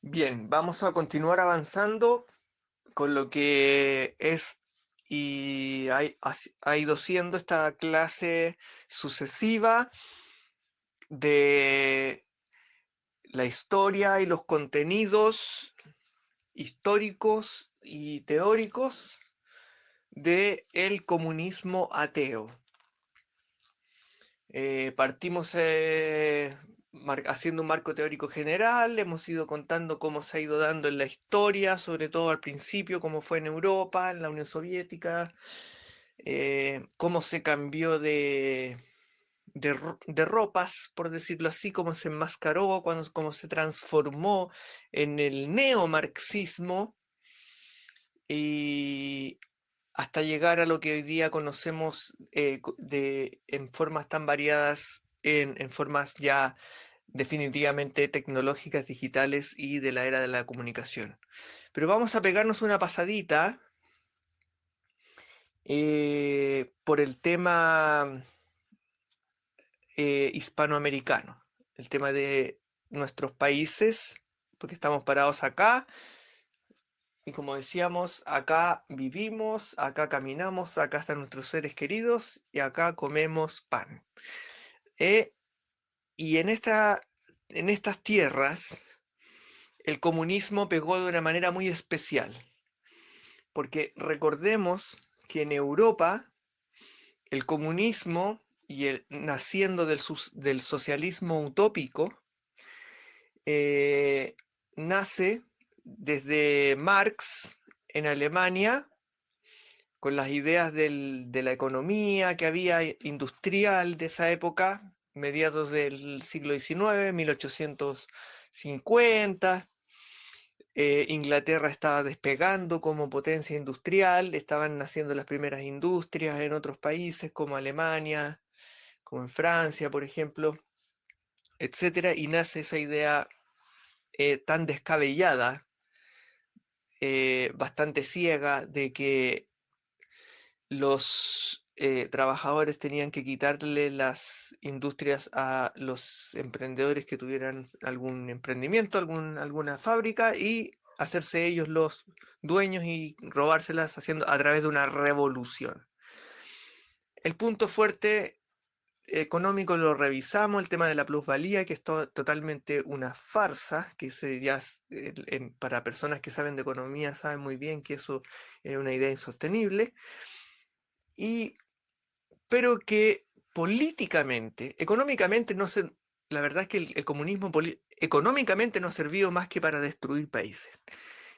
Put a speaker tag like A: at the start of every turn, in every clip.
A: Bien, vamos a continuar avanzando con lo que es y ha ido siendo esta clase sucesiva de la historia y los contenidos históricos y teóricos de el comunismo ateo. Partimos haciendo un marco teórico general, hemos ido contando cómo se ha ido dando en la historia, sobre todo al principio, cómo fue en Europa, en la Unión Soviética, cómo se cambió de ropas, por decirlo así, cómo se enmascaró, cómo se transformó en el neomarxismo y hasta llegar a lo que hoy día conocemos en formas tan variadas, en formas ya definitivamente tecnológicas, digitales y de la era de la comunicación. Pero vamos a pegarnos una pasadita por el tema hispanoamericano, el tema de nuestros países, porque estamos parados acá. Y como decíamos, acá vivimos, acá caminamos, acá están nuestros seres queridos y acá comemos pan. Eh, y en estas tierras, el comunismo pegó de una manera muy especial, porque recordemos que en Europa el comunismo y el naciendo del socialismo utópico eh, nace desde Marx en Alemania con las ideas de la economía que había industrial de esa época, mediados del siglo XIX, 1850. Inglaterra estaba despegando como potencia industrial, estaban naciendo las primeras industrias en otros países como Alemania, como en Francia, por ejemplo, etcétera, y nace esa idea tan descabellada, bastante ciega, de que los trabajadores tenían que quitarle las industrias a los emprendedores que tuvieran algún emprendimiento, alguna fábrica y hacerse ellos los dueños y robárselas haciendo a través de una revolución. El punto fuerte económico lo revisamos, el tema de la plusvalía, que es totalmente una farsa, que para personas que saben de economía saben muy bien que eso es una idea insostenible. Y pero que políticamente, económicamente no se, la verdad es que el comunismo económicamente no ha servido más que para destruir países.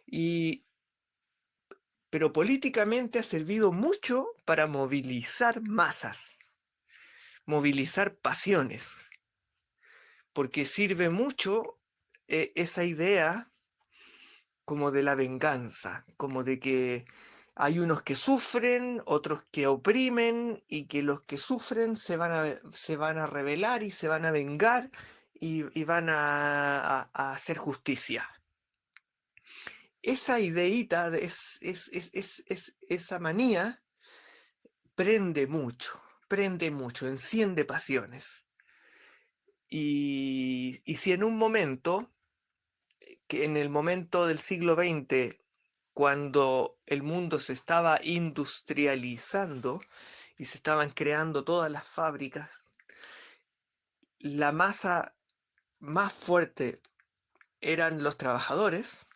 A: Y, pero políticamente ha servido mucho para movilizar masas, movilizar pasiones, porque sirve mucho esa idea como de la venganza, como de que hay unos que sufren, otros que oprimen y que los que sufren se van a rebelar y se van a vengar y van a hacer justicia. Esa ideíta, esa manía prende mucho, enciende pasiones. Y si en un momento, que en el momento del siglo XX, cuando el mundo se estaba industrializando y se estaban creando todas las fábricas, la masa más fuerte eran los trabajadores,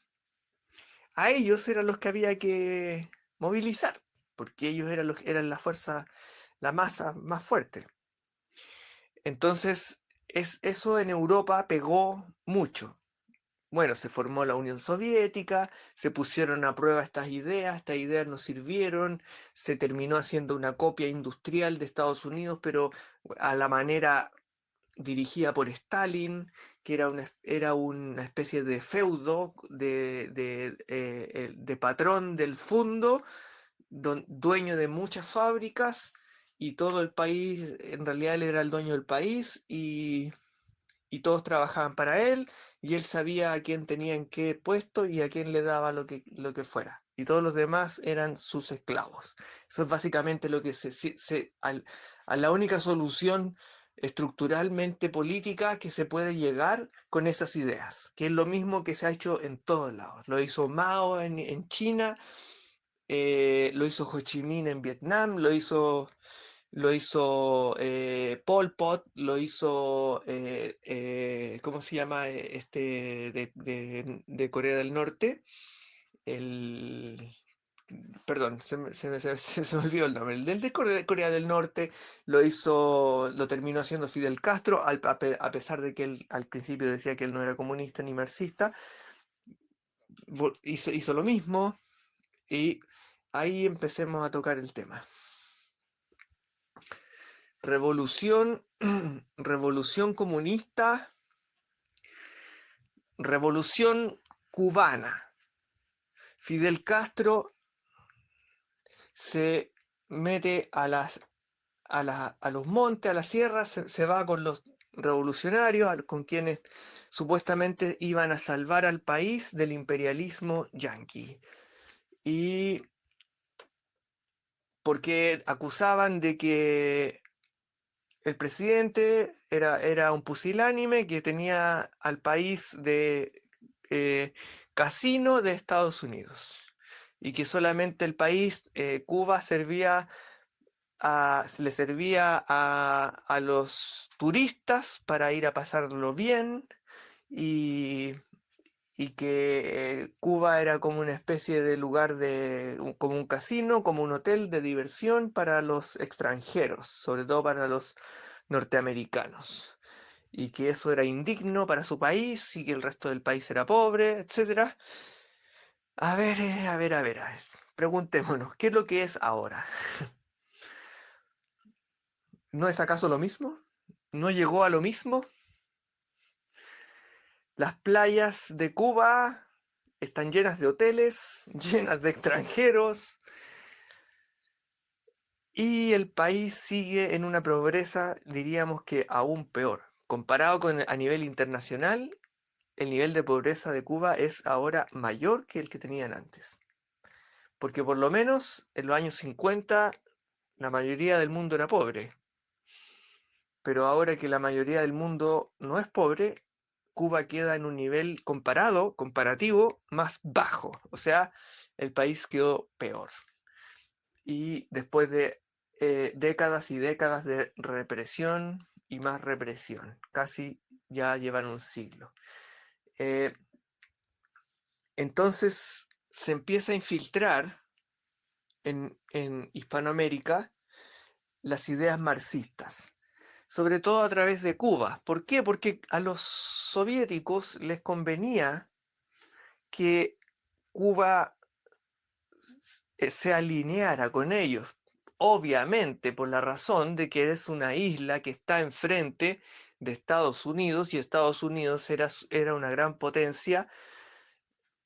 A: a ellos eran los que había que movilizar, porque ellos eran la fuerza, la masa más fuerte. Entonces, eso en Europa pegó mucho. Bueno, se formó la Unión Soviética, se pusieron a prueba estas ideas no sirvieron, se terminó haciendo una copia industrial de Estados Unidos, pero a la manera dirigida por Stalin, que era una especie de feudo, de patrón del fondo, dueño de muchas fábricas, y todo el país, en realidad él era el dueño del país, y todos trabajaban para él y él sabía a quién tenía en qué puesto y a quién le daba lo que fuera. Y todos los demás eran sus esclavos. Eso es básicamente lo que a la única solución estructuralmente política que se puede llegar con esas ideas, que es lo mismo que se ha hecho en todos lados. Lo hizo Mao en China, lo hizo Ho Chi Minh en Vietnam, lo hizo Pol Pot, lo hizo, ¿cómo se llama? Este de Corea del Norte, el, perdón, se me olvidó el nombre. El del de Corea del Norte lo terminó haciendo Fidel Castro, a pesar de que él al principio decía que él no era comunista ni marxista, hizo lo mismo y ahí empecemos a tocar el tema. Revolución, revolución comunista, revolución cubana. Fidel Castro se mete a los montes, a las sierras, se va con los revolucionarios, con quienes supuestamente iban a salvar al país del imperialismo yanqui. Y porque acusaban de que el presidente era un pusilánime que tenía al país de casino de Estados Unidos y que solamente el país, Cuba, le servía a los turistas para ir a pasarlo bien y, y que Cuba era como una especie de lugar como un casino, como un hotel de diversión para los extranjeros, sobre todo para los norteamericanos, y que eso era indigno para su país y que el resto del país era pobre, etcétera. A ver, preguntémonos, ¿qué es lo que es ahora? ¿No es acaso lo mismo? ¿No llegó a lo mismo? Las playas de Cuba están llenas de hoteles, llenas de extranjeros, y el país sigue en una pobreza, diríamos que aún peor. Comparado con a nivel internacional, el nivel de pobreza de Cuba es ahora mayor que el que tenían antes. Porque por lo menos en los años 50 la mayoría del mundo era pobre. Pero ahora que la mayoría del mundo no es pobre, Cuba queda en un nivel comparativo, más bajo. O sea, el país quedó peor. Y después de décadas y décadas de represión y más represión, casi ya llevan un siglo. Eh, entonces se empieza a infiltrar en Hispanoamérica las ideas marxistas, sobre todo a través de Cuba. ¿Por qué? Porque a los soviéticos les convenía que Cuba se alineara con ellos, obviamente por la razón de que es una isla que está enfrente de Estados Unidos y Estados Unidos era una gran potencia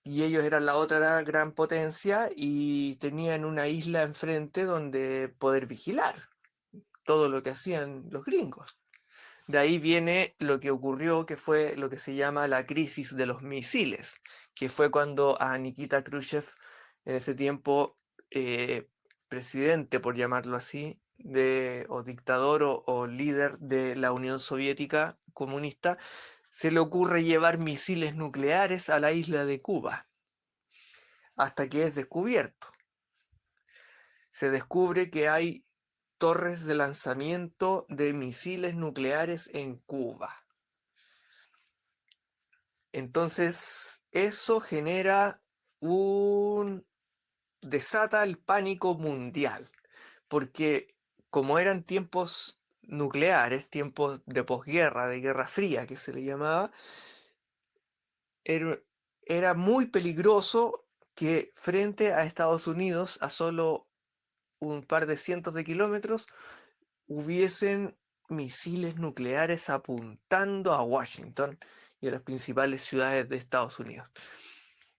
A: y ellos eran la otra gran potencia y tenían una isla enfrente donde poder vigilar todo lo que hacían los gringos. De ahí viene lo que ocurrió, que fue lo que se llama la crisis de los misiles, que fue cuando a Nikita Khrushchev, en ese tiempo presidente, por llamarlo así, o dictador o líder de la Unión Soviética comunista, se le ocurre llevar misiles nucleares a la isla de Cuba, hasta que es descubierto. Se descubre que hay torres de lanzamiento de misiles nucleares en Cuba. Entonces, eso desata el pánico mundial, porque como eran tiempos nucleares, tiempos de posguerra, de Guerra Fría que se le llamaba, era, era muy peligroso que frente a Estados Unidos, a solo un par de cientos de kilómetros, hubiesen misiles nucleares apuntando a Washington y a las principales ciudades de Estados Unidos.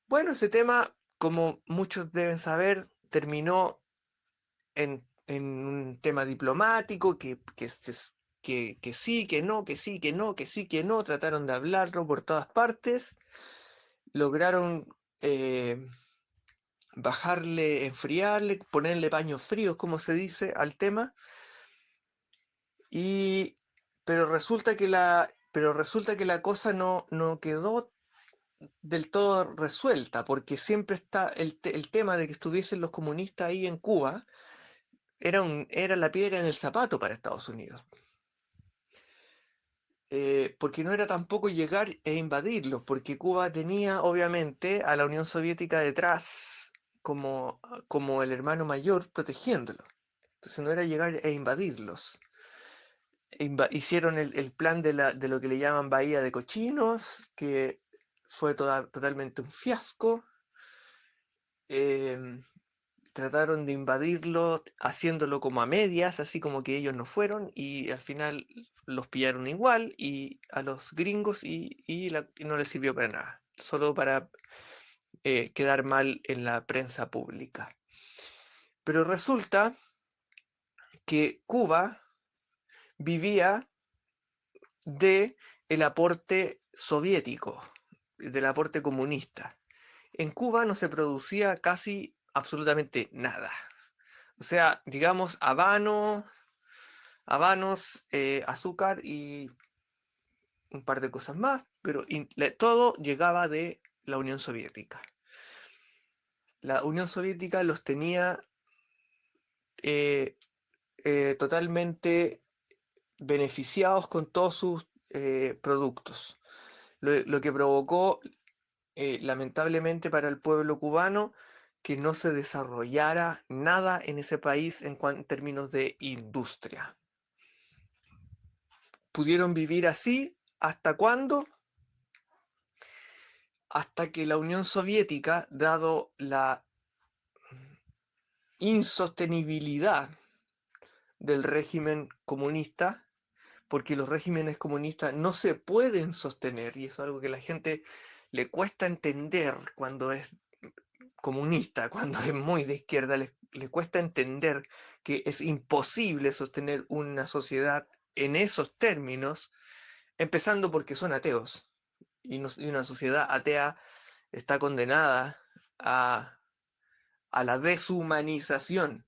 A: Bueno, ese tema, como muchos deben saber, terminó en un tema diplomático, que sí, que no, que sí, que no, que sí, que no, trataron de hablarlo por todas partes, lograron bajarle, enfriarle, ponerle paños fríos, como se dice, al tema, y pero resulta que la cosa no quedó del todo resuelta, porque siempre está el tema de que estuviesen los comunistas ahí en Cuba, era la piedra en el zapato para Estados Unidos. Porque no era tampoco llegar e invadirlos, porque Cuba tenía obviamente a la Unión Soviética detrás como el hermano mayor protegiéndolo. Entonces no era llegar e invadirlos. Hicieron el plan de lo que le llaman Bahía de Cochinos, que fue totalmente un fiasco. Em, Trataron de invadirlo haciéndolo como a medias, así como que ellos no fueron, y al final los pillaron igual y a los gringos y no les sirvió para nada, solo para quedar mal en la prensa pública. Pero resulta que Cuba vivía de el aporte soviético, del aporte comunista. En Cuba no se producía casi absolutamente nada. O sea, digamos, habanos, azúcar y un par de cosas más, pero todo llegaba de la Unión Soviética. La Unión Soviética los tenía eh, totalmente beneficiados con todos sus productos, lo que provocó lamentablemente para el pueblo cubano que no se desarrollara nada en ese país en términos de industria. Pudieron vivir así hasta cuándo, hasta que la Unión Soviética, dado la insostenibilidad del régimen comunista, porque los regímenes comunistas no se pueden sostener, y eso es algo que a la gente le cuesta entender cuando es comunista, cuando es muy de izquierda, le cuesta entender que es imposible sostener una sociedad en esos términos, empezando porque son ateos, y una sociedad atea está condenada a, a la deshumanización.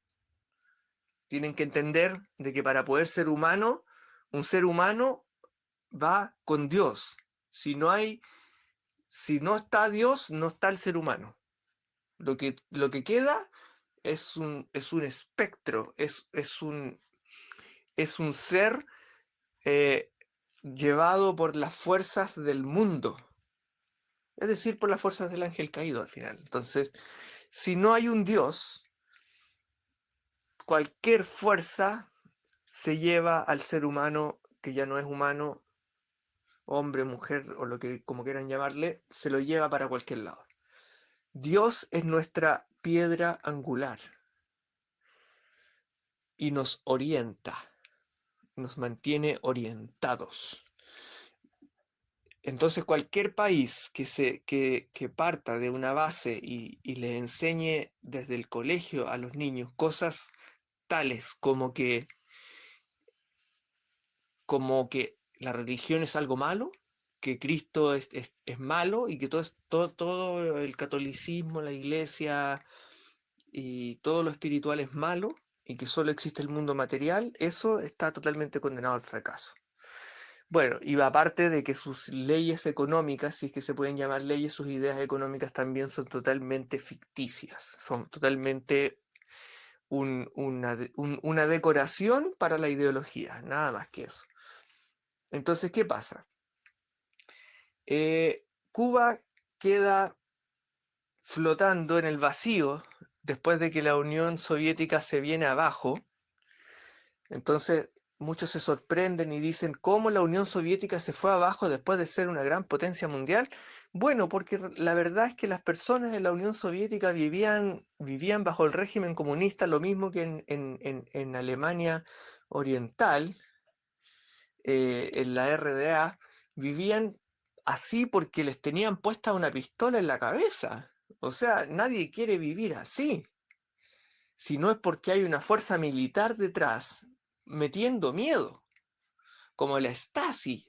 A: Tienen que entender de que para poder ser humano, un ser humano va con Dios. Si no está Dios, no está el ser humano. Lo que queda es un espectro, es un ser eh, llevado por las fuerzas del mundo, es decir, por las fuerzas del ángel caído al final. Entonces, si no hay un Dios, cualquier fuerza se lleva al ser humano que ya no es humano, hombre, mujer o lo que como quieran llamarle, se lo lleva para cualquier lado. Dios es nuestra piedra angular y nos orienta, nos mantiene orientados. Entonces cualquier país que parta de una base y le enseñe desde el colegio a los niños cosas tales como que la religión es algo malo, que Cristo es malo y que todo el catolicismo, la iglesia y todo lo espiritual es malo y que solo existe el mundo material, eso está totalmente condenado al fracaso. Bueno, y aparte de que sus leyes económicas, si es que se pueden llamar leyes, sus ideas económicas también son totalmente ficticias, son totalmente una decoración para la ideología, nada más que eso. Entonces, ¿qué pasa? Cuba queda flotando en el vacío después de que la Unión Soviética se viene abajo. Entonces, muchos se sorprenden y dicen, ¿cómo la Unión Soviética se fue abajo después de ser una gran potencia mundial? Bueno, porque la verdad es que las personas de la Unión Soviética vivían bajo el régimen comunista, lo mismo que en Alemania Oriental, en la RDA, vivían así porque les tenían puesta una pistola en la cabeza. O sea, nadie quiere vivir así, si no es porque hay una fuerza militar detrás metiendo miedo, como la Stasi,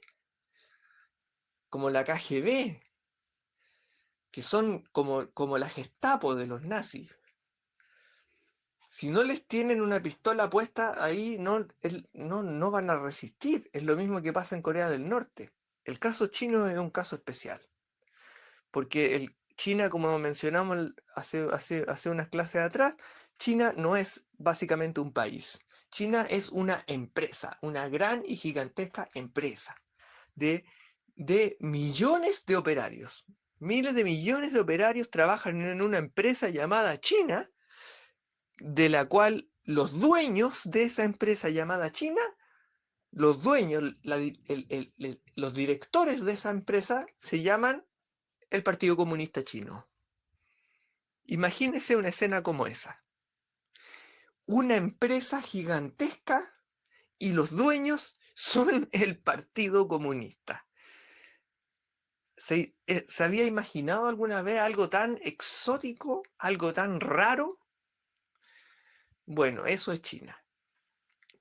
A: como la KGB, que son como la Gestapo de los nazis. Si no les tienen una pistola puesta ahí, no van a resistir. Es lo mismo que pasa en Corea del Norte. El caso chino es un caso especial, porque China, como mencionamos hace unas clases atrás, China no es básicamente un país. China es una empresa, una gran y gigantesca empresa de, de millones de operarios. Miles de millones de operarios trabajan en una empresa llamada China, de la cual los dueños de esa empresa llamada China, los dueños, los directores de esa empresa se llaman el Partido Comunista Chino. Imagínese una escena como esa. Una empresa gigantesca y los dueños son el Partido Comunista. ¿Se había imaginado alguna vez algo tan exótico, algo tan raro? Bueno, eso es China.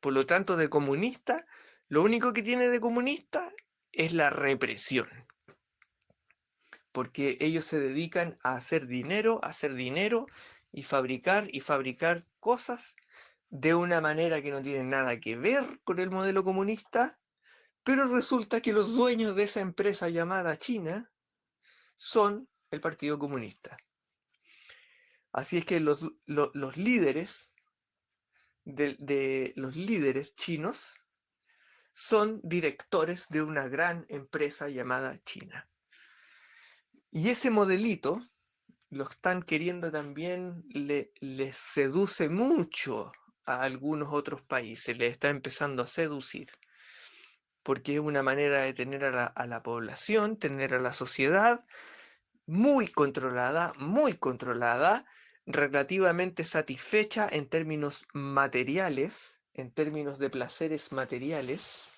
A: Por lo tanto, de comunista, lo único que tiene de comunista es la represión. Porque ellos se dedican a hacer dinero y fabricar cosas de una manera que no tiene nada que ver con el modelo comunista, pero resulta que los dueños de esa empresa llamada China son el Partido Comunista. Así es que los líderes los líderes chinos son directores de una gran empresa llamada China. Y ese modelito lo están queriendo también, les seduce mucho a algunos otros países, les está empezando a seducir, porque es una manera de tener a la población, tener a la sociedad muy controlada, relativamente satisfecha en términos materiales, en términos de placeres materiales,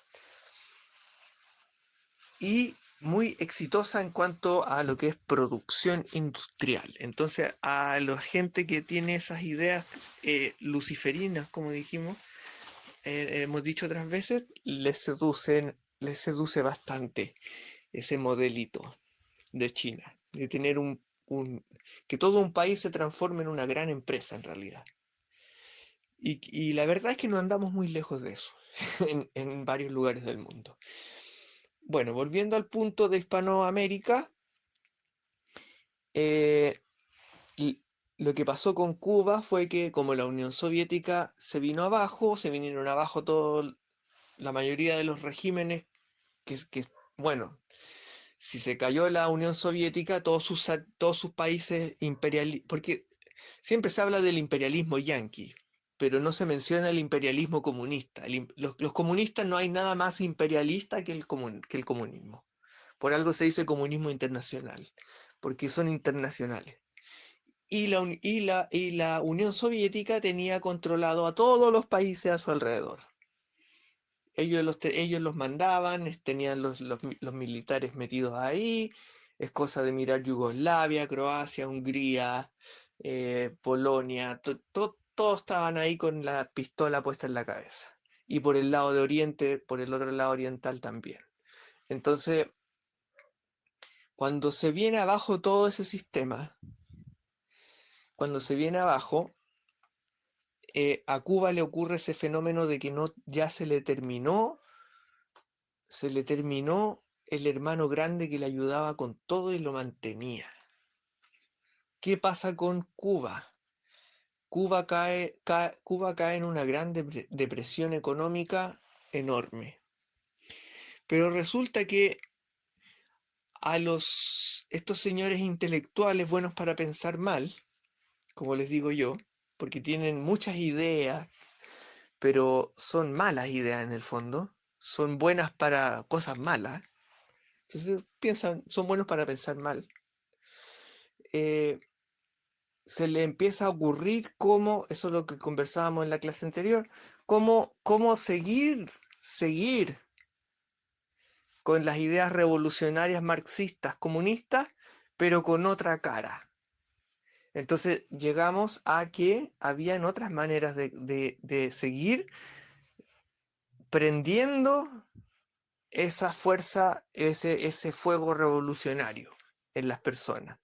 A: y muy exitosa en cuanto a lo que es producción industrial. Entonces, a la gente que tiene esas ideas luciferinas, como dijimos, hemos dicho otras veces, les seduce bastante ese modelito de China, de tener que todo un país se transforme en una gran empresa en realidad. Y la verdad es que no andamos muy lejos de eso en varios lugares del mundo. Bueno, volviendo al punto de Hispanoamérica, eh, lo que pasó con Cuba fue que como la Unión Soviética se vino abajo, se vinieron abajo la mayoría de los regímenes bueno, si se cayó la Unión Soviética, todos sus países imperialistas, porque siempre se habla del imperialismo yanqui, pero no se menciona el imperialismo comunista. Los comunistas, no hay nada más imperialista que que el comunismo. Por algo se dice comunismo internacional, porque son internacionales. Y la Unión Soviética tenía controlado a todos los países a su alrededor. Ellos los mandaban, tenían los militares metidos ahí. Es cosa de mirar Yugoslavia, Croacia, Hungría, Polonia, todos estaban ahí con la pistola puesta en la cabeza. Y por el lado de Oriente, por el otro lado oriental también. Entonces, cuando se viene abajo todo ese sistema, cuando se viene abajo, a Cuba le ocurre ese fenómeno de que ya se le terminó el hermano grande que le ayudaba con todo y lo mantenía. ¿Qué pasa con Cuba? Cuba cae en una gran depresión económica enorme. Pero resulta que estos señores intelectuales buenos para pensar mal, como les digo yo, porque tienen muchas ideas, pero son malas ideas en el fondo, son buenas para cosas malas, entonces son buenos para pensar mal. Se le empieza a ocurrir eso es lo que conversábamos en la clase anterior, cómo seguir con las ideas revolucionarias marxistas, comunistas, pero con otra cara. Entonces llegamos a que habían otras maneras de seguir prendiendo esa fuerza, ese fuego revolucionario en las personas.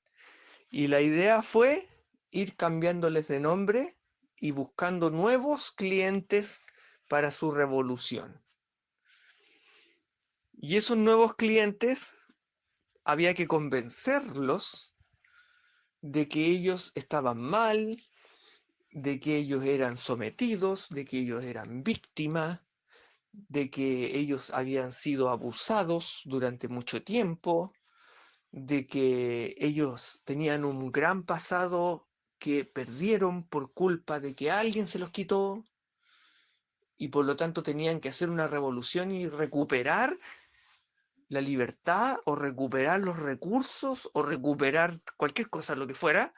A: Y la idea fue ir cambiándoles de nombre y buscando nuevos clientes para su revolución. Y esos nuevos clientes había que convencerlos de que ellos estaban mal, de que ellos eran sometidos, de que ellos eran víctimas, de que ellos habían sido abusados durante mucho tiempo, de que ellos tenían un gran pasado que perdieron por culpa de que alguien se los quitó y por lo tanto tenían que hacer una revolución y recuperar la libertad o recuperar los recursos o recuperar cualquier cosa, lo que fuera,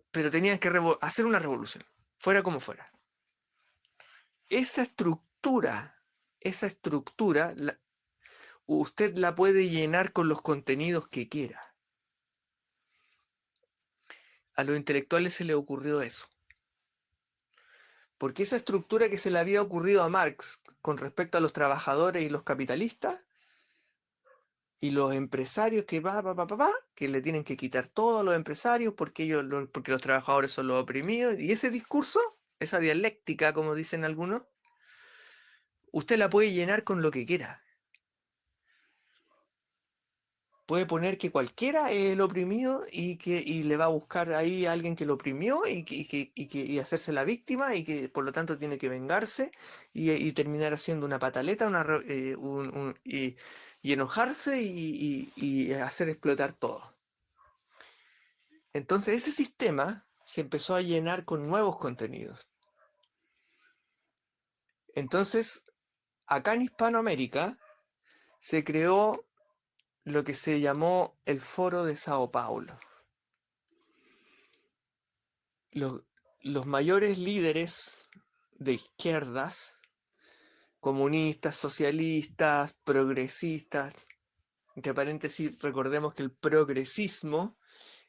A: pero tenían que hacer una revolución, fuera como fuera. Esa estructura, usted la puede llenar con los contenidos que quiera. A los intelectuales se les ocurrió eso. Porque esa estructura que se le había ocurrido a Marx con respecto a los trabajadores y los capitalistas y los empresarios que le tienen que quitar todo a los empresarios porque porque los trabajadores son los oprimidos, y ese discurso, esa dialéctica, como dicen algunos, usted la puede llenar con lo que quiera. Puede poner que cualquiera es el oprimido y le va a buscar ahí a alguien que lo oprimió y hacerse la víctima y que por lo tanto tiene que vengarse y terminar haciendo una pataleta y enojarse y hacer explotar todo. Entonces ese sistema se empezó a llenar con nuevos contenidos. Entonces, acá en Hispanoamérica se creó lo que se llamó el Foro de Sao Paulo. Los, los mayores líderes de izquierdas, comunistas, socialistas, progresistas, entre paréntesis, recordemos que el progresismo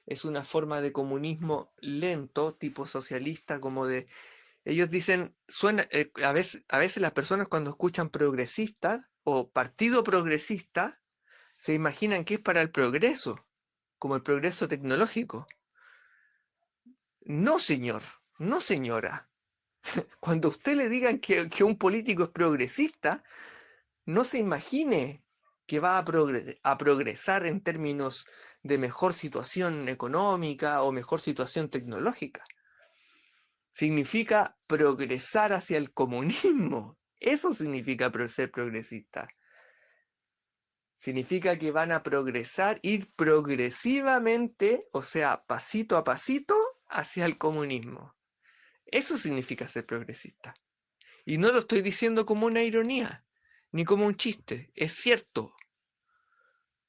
A: es una forma de comunismo lento, tipo socialista, como de... Ellos dicen, suena, a veces las personas cuando escuchan progresista o partido progresista, se imaginan que es para el progreso, como el progreso tecnológico. No, señor, no, señora. Cuando usted le digan que un político es progresista, no se imagine que va a progresar en términos de mejor situación económica o mejor situación tecnológica. Significa progresar hacia el comunismo. Eso significa ser progresista. Significa que van a progresar, ir progresivamente, o sea, pasito a pasito, hacia el comunismo. Eso significa ser progresista. Y no lo estoy diciendo como una ironía, ni como un chiste. Es cierto.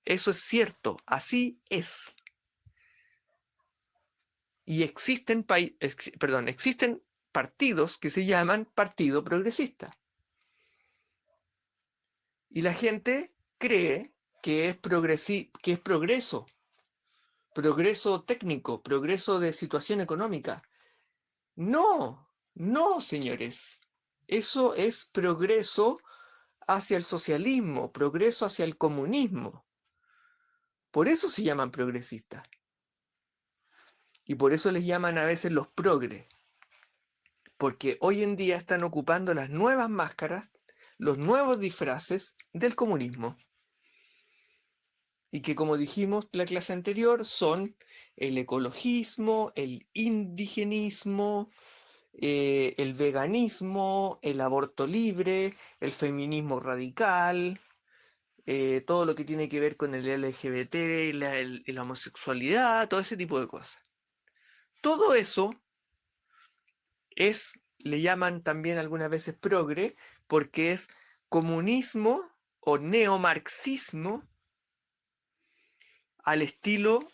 A: Eso es cierto. Así es. Y existen, existen partidos que se llaman Partido Progresista. Y la gente cree que es progreso, progreso técnico, progreso de situación económica. No, no, señores. Eso es progreso hacia el socialismo, progreso hacia el comunismo. Por eso se llaman progresistas. Y por eso les llaman a veces los progres. Porque hoy en día están ocupando las nuevas máscaras, los nuevos disfraces del comunismo. Y que, como dijimos en la clase anterior, son el ecologismo, el indigenismo, el veganismo, el aborto libre, el feminismo radical, todo lo que tiene que ver con el LGBT, la homosexualidad, todo ese tipo de cosas. Todo eso le llaman también algunas veces progre, porque es comunismo o neomarxismo al estilo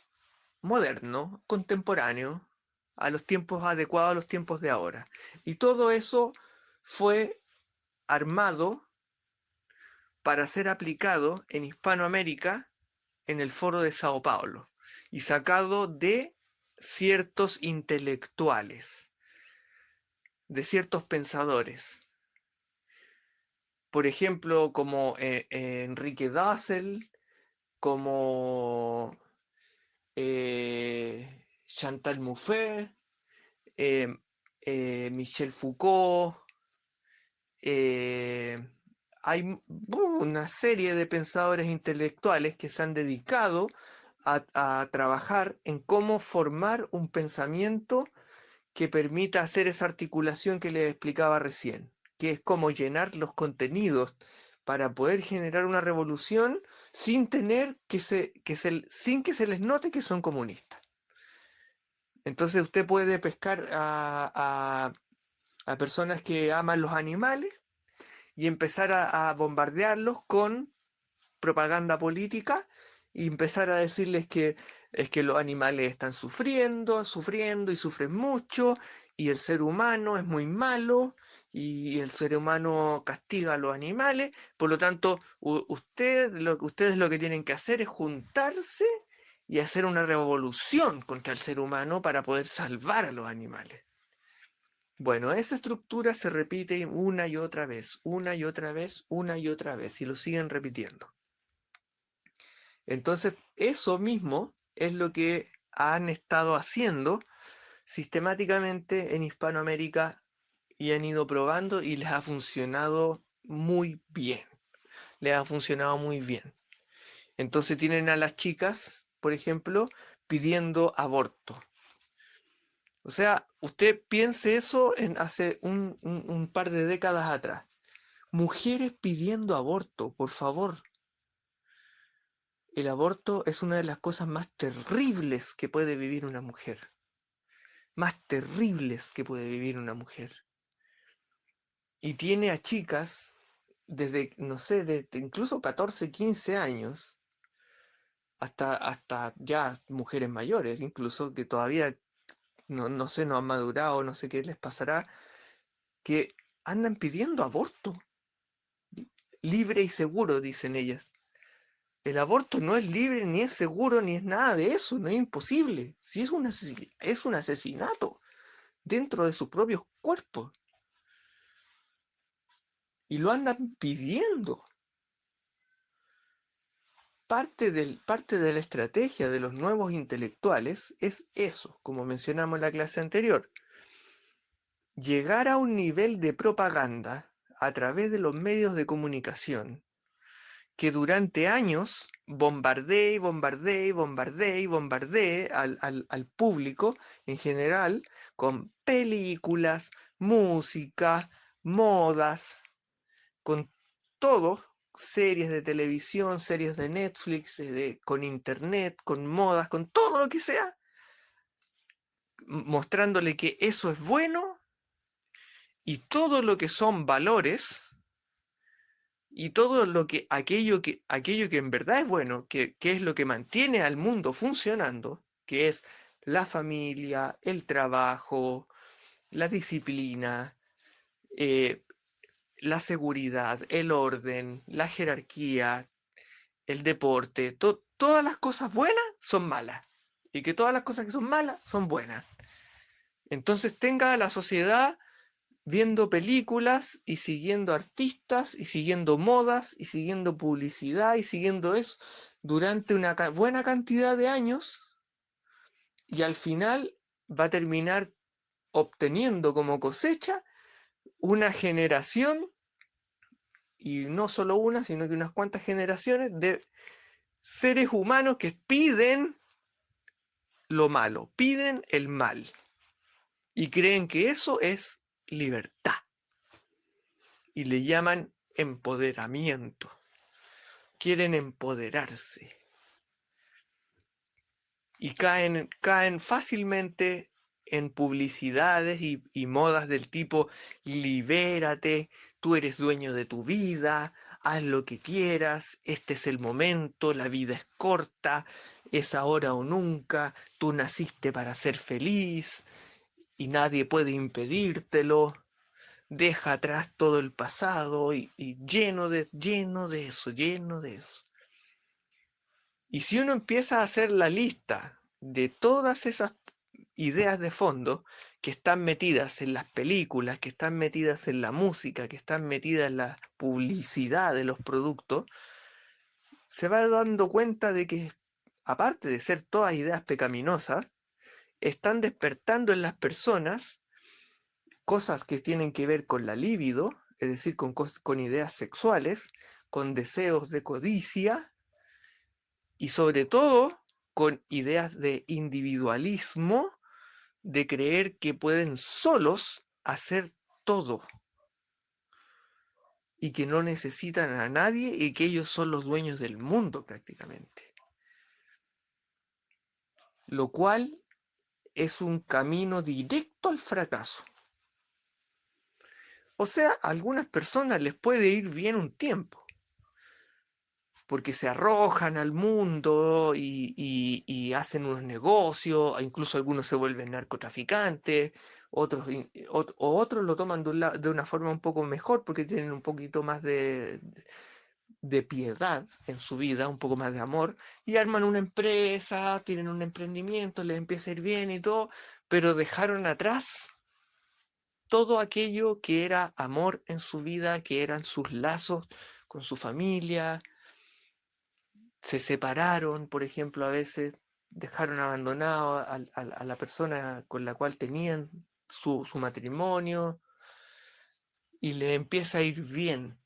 A: moderno, contemporáneo, a los tiempos adecuados a los tiempos de ahora. Y todo eso fue armado para ser aplicado en Hispanoamérica en el Foro de Sao Paulo y sacado de ciertos intelectuales, de ciertos pensadores. Por ejemplo, como Enrique Dussel, como Chantal Mouffe, Michel Foucault, hay una serie de pensadores intelectuales que se han dedicado a trabajar en cómo formar un pensamiento que permita hacer esa articulación que les explicaba recién, que es como llenar los contenidos para poder generar una revolución sin tener sin que se les note que son comunistas. Entonces usted puede pescar a personas que aman los animales y empezar a bombardearlos con propaganda política y empezar a decirles que es que los animales están sufriendo, sufriendo y sufren mucho, y el ser humano es muy malo, y el ser humano castiga a los animales, por lo tanto, ustedes lo que tienen que hacer es juntarse y hacer una revolución contra el ser humano para poder salvar a los animales. Bueno, esa estructura se repite una y otra vez, una y otra vez, una y otra vez, y lo siguen repitiendo. Entonces, eso mismo es lo que han estado haciendo sistemáticamente en Hispanoamérica y han ido probando y les ha funcionado muy bien. Les ha funcionado muy bien. Entonces tienen a las chicas, por ejemplo, pidiendo aborto. O sea, usted piense eso en hace un par de décadas atrás. Mujeres pidiendo aborto, por favor. El aborto es una de las cosas más terribles que puede vivir una mujer. Más terribles que puede vivir una mujer. Y tiene a chicas desde, no sé, desde incluso 14, 15 años, hasta ya mujeres mayores, incluso que todavía, no sé, no han madurado, no sé qué les pasará, que andan pidiendo aborto. Libre y seguro, dicen ellas. El aborto no es libre, ni es seguro, ni es nada de eso, no es imposible. Si es es un asesinato dentro de sus propios cuerpos. Y lo andan pidiendo. Parte de la estrategia de los nuevos intelectuales es eso, como mencionamos en la clase anterior. Llegar a un nivel de propaganda a través de los medios de comunicación que durante años bombardee y bombardee y bombardee y bombardee al público en general con películas, música, modas, con todo, series de televisión, series de Netflix, con internet, con modas, con todo lo que sea, mostrándole que eso es bueno y todo lo que son valores y todo aquello que en verdad es bueno, que es lo que mantiene al mundo funcionando, que es la familia, el trabajo, la disciplina, eh, la seguridad, el orden, la jerarquía, el deporte, todas las cosas buenas son malas y que todas las cosas que son malas son buenas. Entonces tenga a la sociedad viendo películas y siguiendo artistas y siguiendo modas y siguiendo publicidad y siguiendo eso durante una buena cantidad de años y al final va a terminar obteniendo como cosecha una generación, y no solo una, sino que unas cuantas generaciones de seres humanos que piden lo malo, piden el mal y creen que eso es libertad y le llaman empoderamiento. Quieren empoderarse y caen fácilmente en publicidades y modas del tipo libérate, tú eres dueño de tu vida, haz lo que quieras, este es el momento, la vida es corta, es ahora o nunca, tú naciste para ser feliz y nadie puede impedírtelo. Deja atrás todo el pasado y lleno de eso, lleno de eso. Y si uno empieza a hacer la lista de todas esas ideas de fondo que están metidas en las películas, que están metidas en la música, que están metidas en la publicidad de los productos, se va dando cuenta de que, aparte de ser todas ideas pecaminosas, están despertando en las personas cosas que tienen que ver con la libido, es decir, con ideas sexuales, con deseos de codicia y sobre todo con ideas de individualismo, de creer que pueden solos hacer todo y que no necesitan a nadie y que ellos son los dueños del mundo prácticamente. Lo cual es un camino directo al fracaso. O sea, a algunas personas les puede ir bien un tiempo, porque se arrojan al mundo y hacen unos negocios, incluso algunos se vuelven narcotraficantes, otros lo toman de una forma un poco mejor porque tienen un poquito más de piedad en su vida, un poco más de amor, y arman una empresa, tienen un emprendimiento, les empieza a ir bien y todo, pero dejaron atrás todo aquello que era amor en su vida, que eran sus lazos con su familia, se separaron, por ejemplo, a veces dejaron abandonado a la persona con la cual tenían su matrimonio y le empieza a ir bien.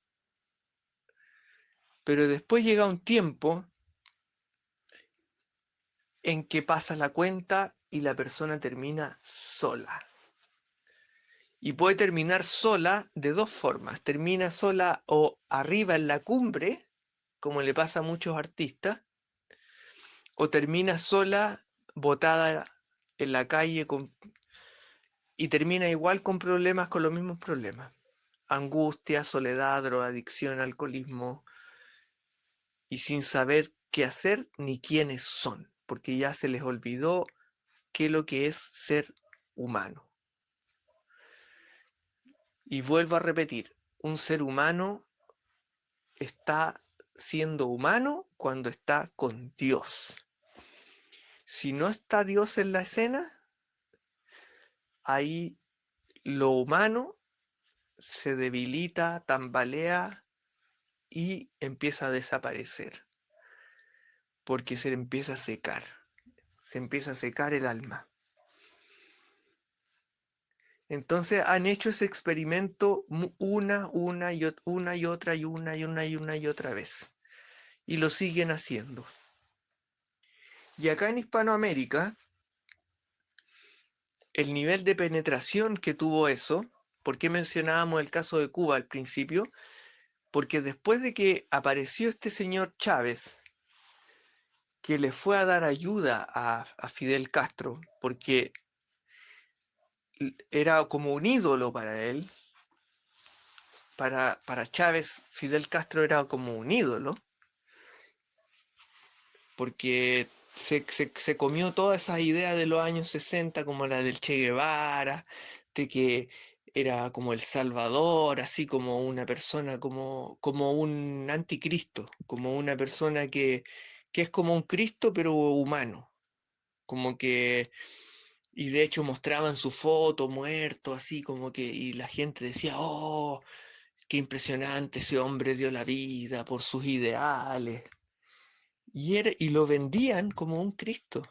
A: Pero después llega un tiempo en que pasa la cuenta y la persona termina sola. Y puede terminar sola de dos formas. Termina sola o arriba en la cumbre, como le pasa a muchos artistas, o termina sola, botada en la calle y termina igual con problemas, con los mismos problemas. Angustia, soledad, drogadicción, alcoholismo, y sin saber qué hacer ni quiénes son, porque ya se les olvidó qué es lo que es ser humano. Y vuelvo a repetir, un ser humano está siendo humano cuando está con Dios. Si no está Dios en la escena, ahí lo humano se debilita, tambalea y empieza a desaparecer, porque se empieza a secar el alma. Entonces han hecho ese experimento una y otra y otra vez. Y lo siguen haciendo. Y acá en Hispanoamérica, el nivel de penetración que tuvo eso, ¿por qué mencionábamos el caso de Cuba al principio? Porque después de que apareció este señor Chávez, que le fue a dar ayuda a Fidel Castro, porque era como un ídolo para él, para Chávez, Fidel Castro era como un ídolo, porque se comió todas esas ideas de los años 60, como la del Che Guevara, de que era como el Salvador, así como una persona, como un anticristo, como una persona que es como un Cristo, pero humano, como que, y de hecho mostraban su foto muerto, así como que, y la gente decía, oh, qué impresionante, ese hombre dio la vida por sus ideales. Y lo vendían como un Cristo.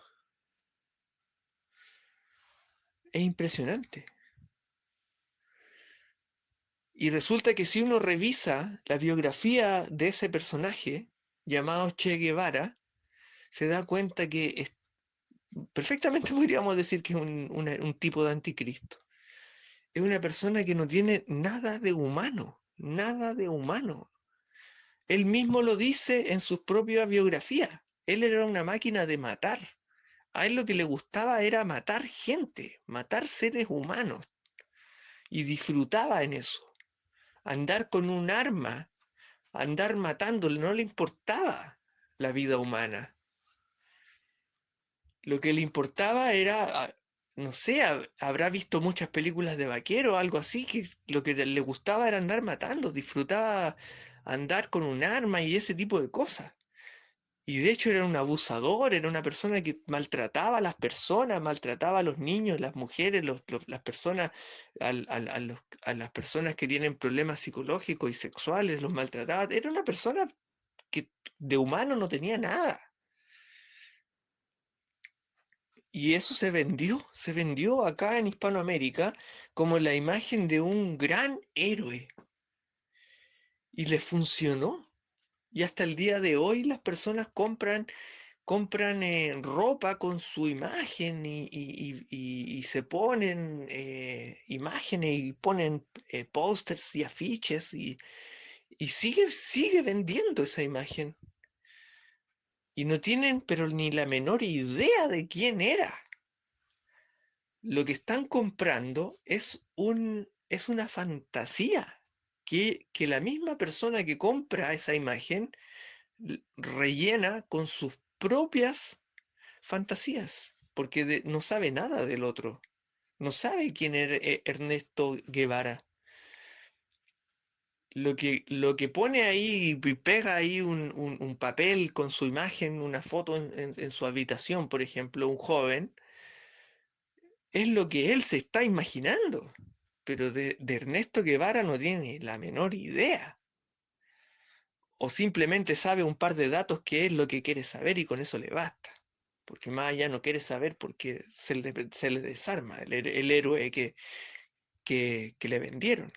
A: Es impresionante. Y resulta que si uno revisa la biografía de ese personaje llamado Che Guevara, se da cuenta que perfectamente podríamos decir que es un tipo de anticristo. Es una persona que no tiene nada de humano, nada de humano. Él mismo lo dice en sus propias biografías. Él era una máquina de matar. A él lo que le gustaba era matar gente, matar seres humanos. Y disfrutaba en eso. Andar con un arma, andar matándole, no le importaba la vida humana. Lo que le importaba era, no sé, habrá visto muchas películas de vaquero o algo así, que lo que le gustaba era andar matando, disfrutaba andar con un arma y ese tipo de cosas. Y de hecho era un abusador, era una persona que maltrataba a las personas, maltrataba a los niños, las mujeres, las personas, a las personas que tienen problemas psicológicos y sexuales, los maltrataba. Era una persona que de humano no tenía nada. Y eso se vendió acá en Hispanoamérica como la imagen de un gran héroe. Y le funcionó. Y hasta el día de hoy las personas compran ropa con su imagen y se ponen imágenes y ponen pósters y afiches y sigue vendiendo esa imagen. Y no tienen pero ni la menor idea de quién era. Lo que están comprando es una fantasía que la misma persona que compra esa imagen rellena con sus propias fantasías, porque no sabe nada del otro, no sabe quién era Ernesto Guevara. Lo que pone ahí y pega ahí un papel con su imagen, una foto en su habitación, por ejemplo, un joven, es lo que él se está imaginando, pero de Ernesto Guevara no tiene la menor idea. O simplemente sabe un par de datos que es lo que quiere saber y con eso le basta. Porque más allá no quiere saber porque se le desarma el héroe que le vendieron.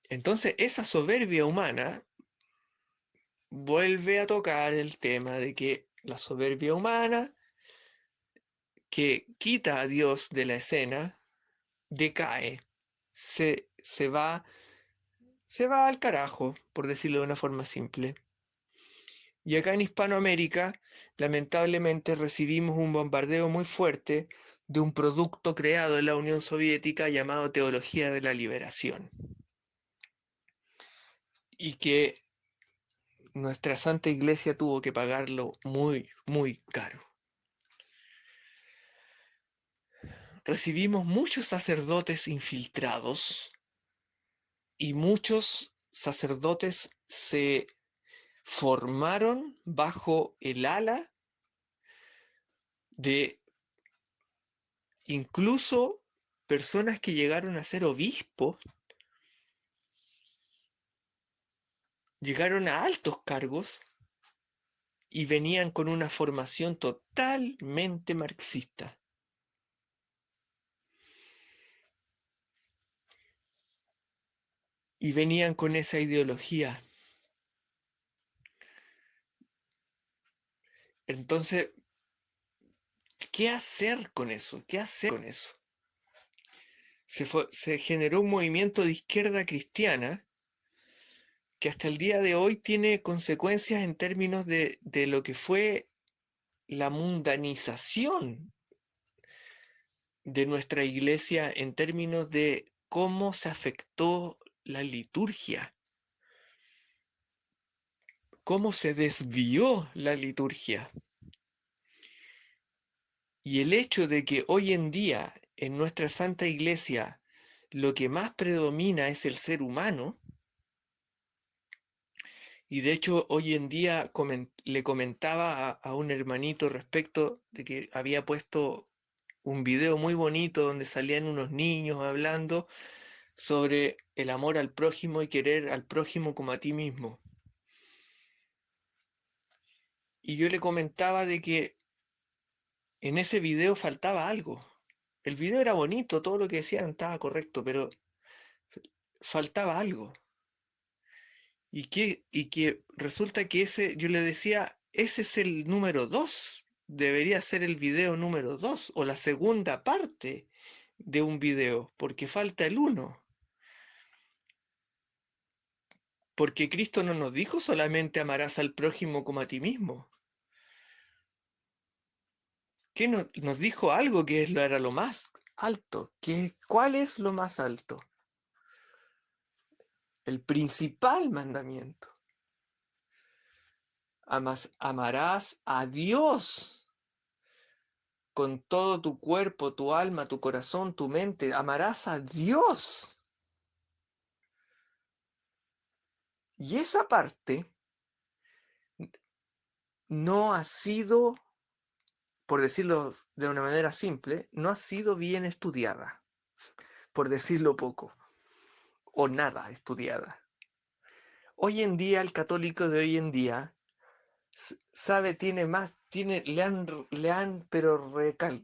A: Entonces, esa soberbia humana vuelve a tocar el tema de que la soberbia humana que quita a Dios de la escena decae, se va al carajo, por decirlo de una forma simple. Y acá en Hispanoamérica, lamentablemente, recibimos un bombardeo muy fuerte de un producto creado en la Unión Soviética llamado Teología de la Liberación, y que nuestra Santa Iglesia tuvo que pagarlo muy, muy caro. Recibimos muchos sacerdotes infiltrados y muchos sacerdotes se formaron bajo el ala de incluso personas que llegaron a ser obispos, llegaron a altos cargos y venían con una formación totalmente marxista. Y venían con esa ideología. Entonces, ¿qué hacer con eso? ¿Qué hacer con eso? Se generó un movimiento de izquierda cristiana que hasta el día de hoy tiene consecuencias en términos de lo que fue la mundanización de nuestra iglesia en términos de cómo se afectó la liturgia, cómo se desvió la liturgia. Y el hecho de que hoy en día en nuestra Santa Iglesia lo que más predomina es el ser humano, y de hecho hoy en día le comentaba a un hermanito respecto de que había puesto un video muy bonito donde salían unos niños hablando sobre el amor al prójimo y querer al prójimo como a ti mismo. Y yo le comentaba de que en ese video faltaba algo. El video era bonito, todo lo que decían estaba correcto, pero faltaba algo. Y que resulta que yo le decía, ese es el número 2. Debería ser el video número 2 o la segunda parte de un video, porque falta el 1. Porque Cristo no nos dijo solamente amarás al prójimo como a ti mismo. ¿Qué nos dijo algo que era lo más alto? ¿Cuál es lo más alto? El principal mandamiento. Amarás a Dios con todo tu cuerpo, tu alma, tu corazón, tu mente. Amarás a Dios. Y esa parte no ha sido, por decirlo de una manera simple, no ha sido bien estudiada, por decirlo poco, o nada estudiada. Hoy en día, el católico de hoy en día tiene más le han pero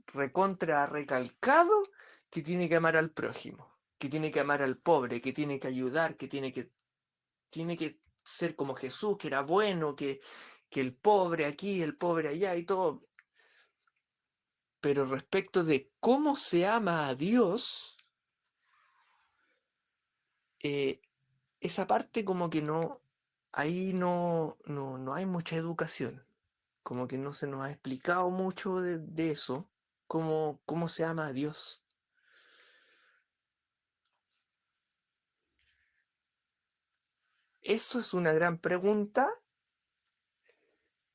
A: recontra recalcado que tiene que amar al prójimo, que tiene que amar al pobre, que tiene que ayudar, que tiene que ser como Jesús, que era bueno, que el pobre aquí, el pobre allá y todo. Pero respecto de cómo se ama a Dios, eh, esa parte como que no, ahí no hay mucha educación, como que no se nos ha explicado mucho de eso, cómo se ama a Dios. Eso es una gran pregunta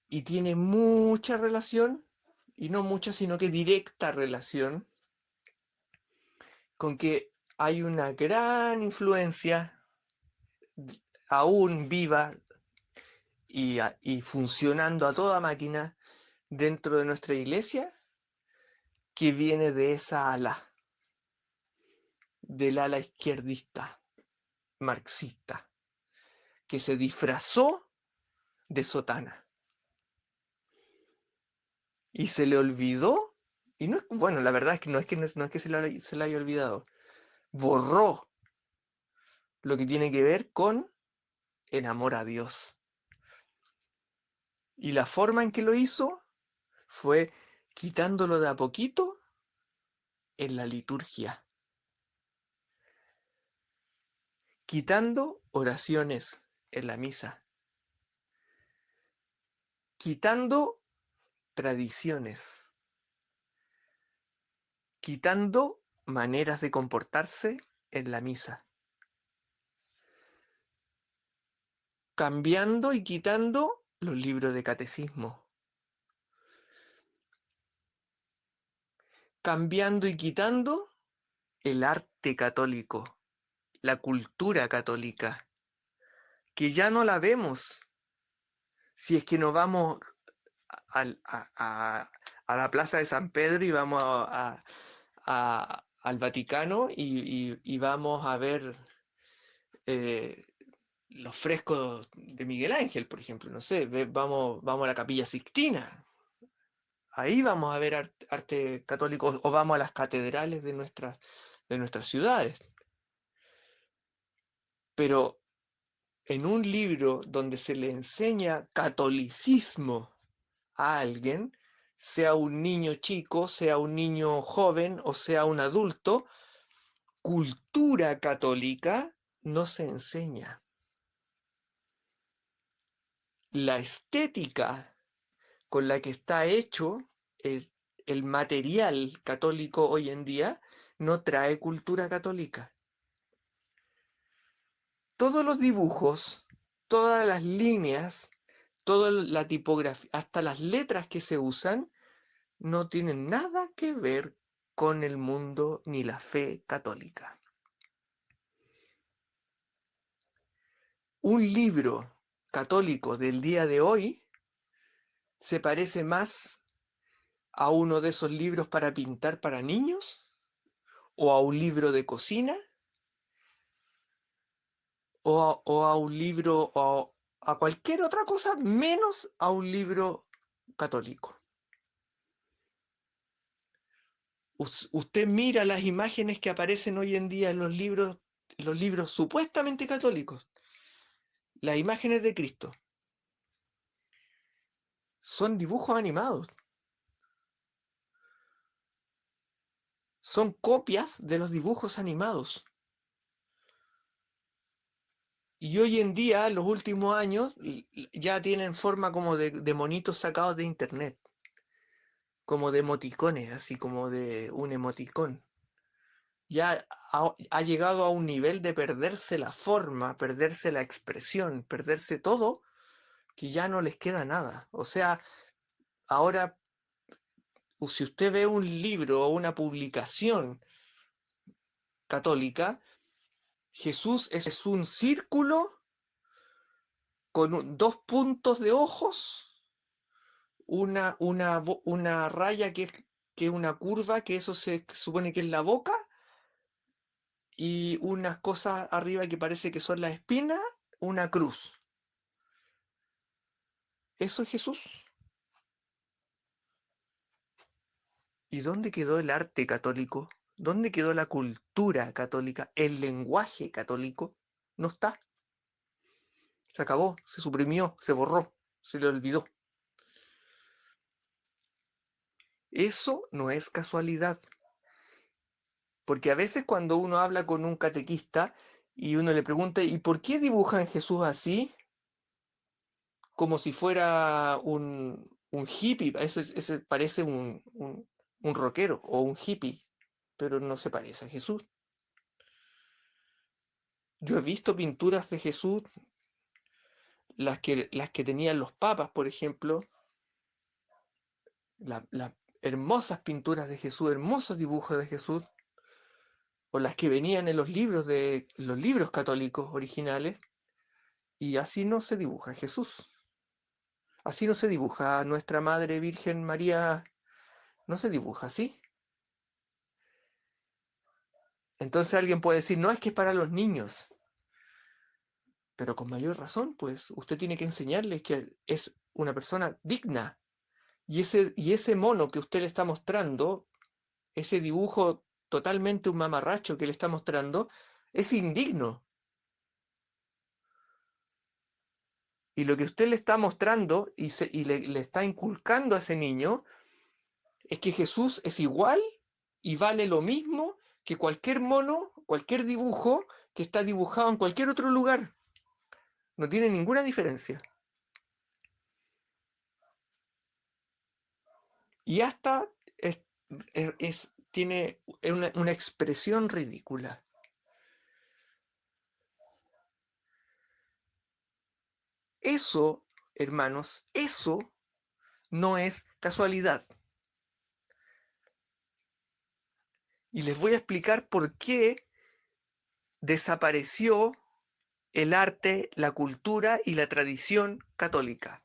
A: y tiene mucha relación, y no mucha, sino que directa relación, con que hay una gran influencia aún viva y funcionando a toda máquina dentro de nuestra iglesia, que viene de esa ala, del ala izquierdista, marxista, que se disfrazó de sotana y se le olvidó, y no, bueno, la verdad es que no es que se le haya olvidado, borró lo que tiene que ver con el amor a Dios. Y la forma en que lo hizo fue quitándolo de a poquito en la liturgia, quitando oraciones en la misa, quitando tradiciones, quitando maneras de comportarse en la misa, cambiando y quitando los libros de catecismo, cambiando y quitando el arte católico, la cultura católica, que ya no la vemos si es que nos vamos a la Plaza de San Pedro y vamos al Vaticano y vamos a ver eh, los frescos de Miguel Ángel, por ejemplo, no sé, vamos a la Capilla Sixtina, ahí vamos a ver arte católico, o vamos a las catedrales de nuestras ciudades. Pero en un libro donde se le enseña catolicismo a alguien, sea un niño chico, sea un niño joven o sea un adulto, cultura católica no se enseña. La estética con la que está hecho el, el material católico hoy en día no trae cultura católica. Todos los dibujos, todas las líneas, toda la tipografía, hasta las letras que se usan, no tienen nada que ver con el mundo ni la fe católica. Un libro católico del día de hoy se parece más a uno de esos libros para pintar para niños, o a un libro de cocina, o a un libro, o a cualquier otra cosa, menos a un libro católico. Usted mira las imágenes que aparecen hoy en día en los libros supuestamente católicos, las imágenes de Cristo, son dibujos animados, son copias de los dibujos animados. Y hoy en día, los últimos años, ya tienen forma como de monitos sacados de internet, como de emoticones, así como de un emoticón. Ya ha llegado a un nivel de perderse la forma, perderse la expresión, perderse todo, que ya no les queda nada. O sea, ahora, si usted ve un libro o una publicación católica, Jesús es un círculo con dos puntos de ojos, una raya que es una curva, que eso se supone que es la boca, y unas cosas arriba que parece que son las espinas, una cruz. Eso es Jesús. ¿Y dónde quedó el arte católico? ¿Dónde quedó la cultura católica? ¿El lenguaje católico? No está. Se acabó, se suprimió, se borró, se le olvidó. Eso no es casualidad. Porque a veces cuando uno habla con un catequista y uno le pregunta, ¿y por qué dibujan Jesús así? Como si fuera un hippie. Ese parece un rockero o un hippie, pero no se parece a Jesús. Yo he visto pinturas de Jesús, las que tenían los papas, por ejemplo, las hermosas pinturas de Jesús, hermosos dibujos de Jesús, o las que venían en los libros católicos originales, y así no se dibuja Jesús. Así no se dibuja a nuestra Madre Virgen María, no se dibuja así. Entonces alguien puede decir, no, es que es para los niños. Pero con mayor razón, pues usted tiene que enseñarles que es una persona digna. Y ese mono que usted le está mostrando, ese dibujo totalmente un mamarracho que le está mostrando, es indigno. Y lo que usted le está mostrando y le está inculcando a ese niño es que Jesús es igual y vale lo mismo que cualquier mono, cualquier dibujo que está dibujado en cualquier otro lugar. No tiene ninguna diferencia. Y hasta tiene una expresión ridícula. Eso, hermanos, eso no es casualidad. Y les voy a explicar por qué desapareció el arte, la cultura y la tradición católica.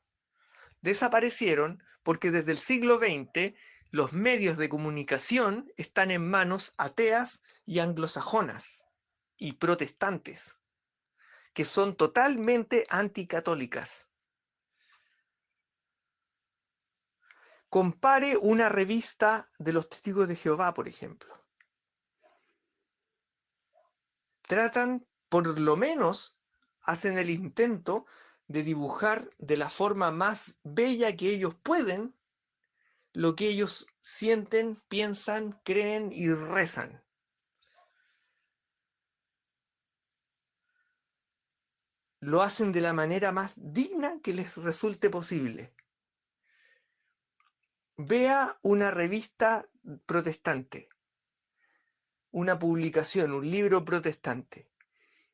A: Desaparecieron porque desde el siglo XX los medios de comunicación están en manos ateas y anglosajonas y protestantes, que son totalmente anticatólicas. Compare una revista de los Testigos de Jehová, por ejemplo. Tratan, por lo menos, hacen el intento de dibujar de la forma más bella que ellos pueden lo que ellos sienten, piensan, creen y rezan. Lo hacen de la manera más digna que les resulte posible. Vea una revista protestante, una publicación, un libro protestante,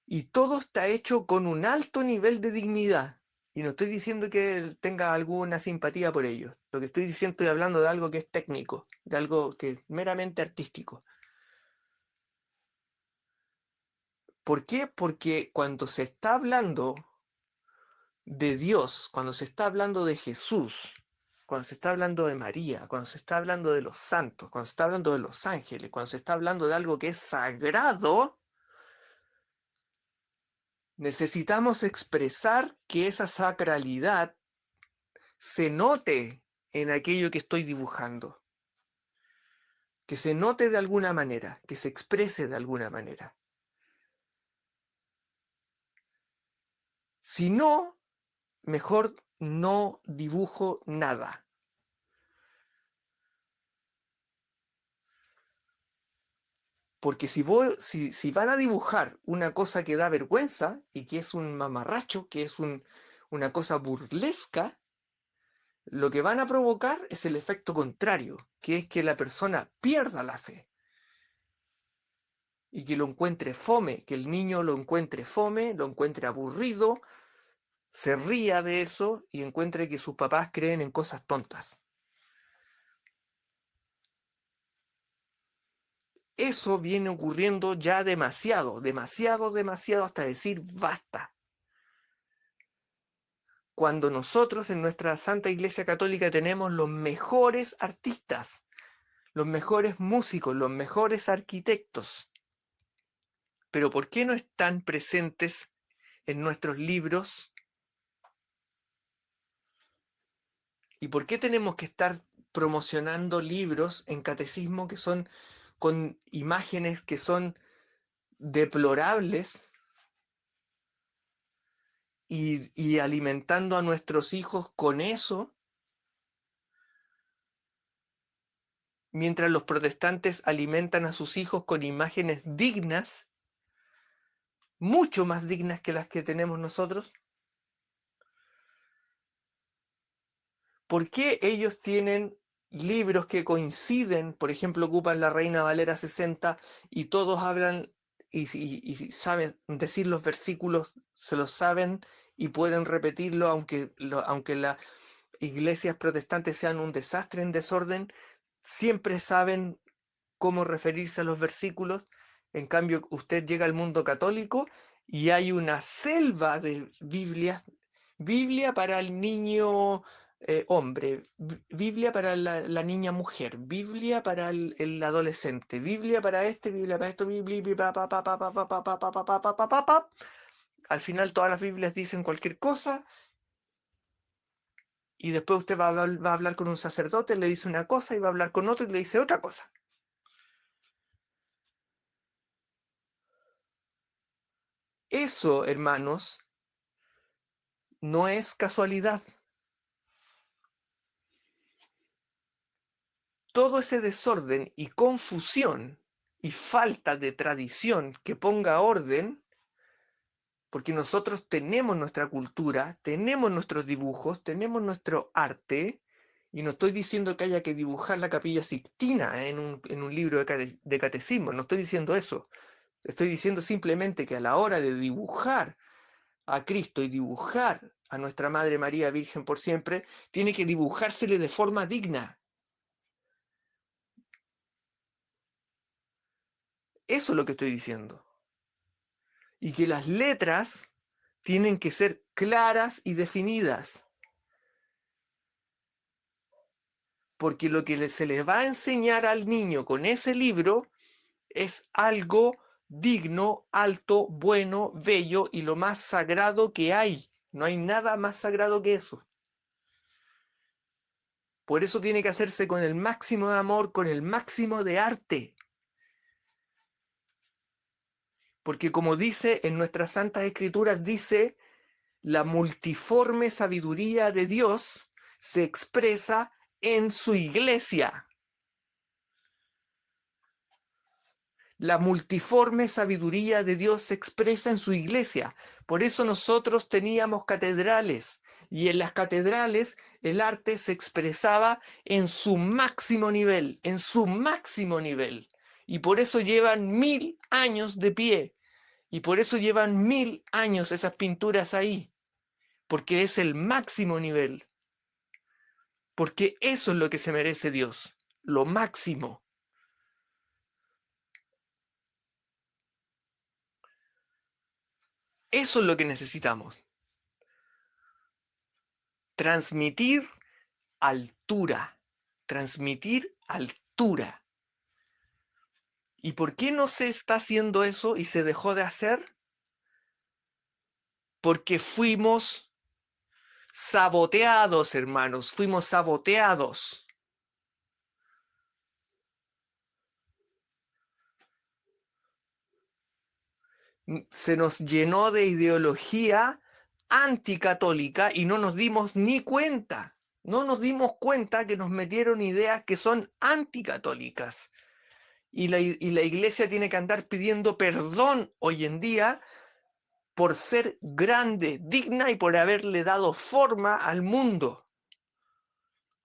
A: y todo está hecho con un alto nivel de dignidad. Y no estoy diciendo que tenga alguna simpatía por ellos. Lo que estoy diciendo, estoy hablando de algo que es técnico, de algo que es meramente artístico. ¿Por qué? Porque cuando se está hablando de Dios, cuando se está hablando de Jesús, cuando se está hablando de María, cuando se está hablando de los santos, cuando se está hablando de los ángeles, cuando se está hablando de algo que es sagrado, necesitamos expresar que esa sacralidad se note en aquello que estoy dibujando, que se note de alguna manera, que se exprese de alguna manera. Si no, mejor no dibujo nada. Porque si van a dibujar una cosa que da vergüenza y que es un mamarracho, que es una cosa burlesca, lo que van a provocar es el efecto contrario, que es que la persona pierda la fe y que lo encuentre fome, que el niño lo encuentre fome, lo encuentre aburrido, se ría de eso y encuentre que sus papás creen en cosas tontas. Eso viene ocurriendo ya demasiado, demasiado, demasiado, hasta decir basta. Cuando nosotros en nuestra Santa Iglesia Católica tenemos los mejores artistas, los mejores músicos, los mejores arquitectos. Pero ¿por qué no están presentes en nuestros libros? ¿Y por qué tenemos que estar promocionando libros en catecismo que son con imágenes que son deplorables y alimentando a nuestros hijos con eso, mientras los protestantes alimentan a sus hijos con imágenes dignas, mucho más dignas que las que tenemos nosotros. ¿Por qué ellos tienen libros que coinciden? Por ejemplo, ocupan la Reina Valera 60 y todos hablan y saben decir los versículos, se los saben y pueden repetirlo, aunque las iglesias protestantes sean un desastre en desorden, siempre saben cómo referirse a los versículos. En cambio, usted llega al mundo católico y hay una selva de Biblias, Biblia para el niño hombre, Biblia para la niña mujer, Biblia para el adolescente, Biblia para este, Biblia para esto, Biblia, pa, pa, pa, pa, pa, pa, pa, pa, pa, pa, pa, pa, pa, pa. Al final todas las Biblias dicen cualquier cosa y después usted va a hablar con un sacerdote, le dice una cosa y va a hablar con otro y le dice otra cosa. Eso, hermanos, no es casualidad. Todo ese desorden y confusión y falta de tradición que ponga orden, porque nosotros tenemos nuestra cultura, tenemos nuestros dibujos, tenemos nuestro arte, y no estoy diciendo que haya que dibujar la Capilla Sixtina en un libro de catecismo, no estoy diciendo eso. Estoy diciendo simplemente que a la hora de dibujar a Cristo y dibujar a nuestra Madre María Virgen por siempre, tiene que dibujársele de forma digna. Eso es lo que estoy diciendo. Y que las letras tienen que ser claras y definidas. Porque lo que se les va a enseñar al niño con ese libro es algo digno, alto, bueno, bello y lo más sagrado que hay. No hay nada más sagrado que eso. Por eso tiene que hacerse con el máximo de amor, con el máximo de arte. Porque como dice en nuestras santas escrituras, dice, la multiforme sabiduría de Dios se expresa en su iglesia. La multiforme sabiduría de Dios se expresa en su iglesia. Por eso nosotros teníamos catedrales y en las catedrales el arte se expresaba en su máximo nivel, en su máximo nivel. Y por eso llevan 1000 años de pie. Y por eso llevan 1000 años esas pinturas ahí. Porque es el máximo nivel. Porque eso es lo que se merece Dios. Lo máximo. Eso es lo que necesitamos. Transmitir altura. Transmitir altura. ¿Y por qué no se está haciendo eso y se dejó de hacer? Porque fuimos saboteados, hermanos, fuimos saboteados. Se nos llenó de ideología anticatólica y no nos dimos ni cuenta. No nos dimos cuenta que nos metieron ideas que son anticatólicas. Y la iglesia tiene que andar pidiendo perdón hoy en día por ser grande, digna y por haberle dado forma al mundo,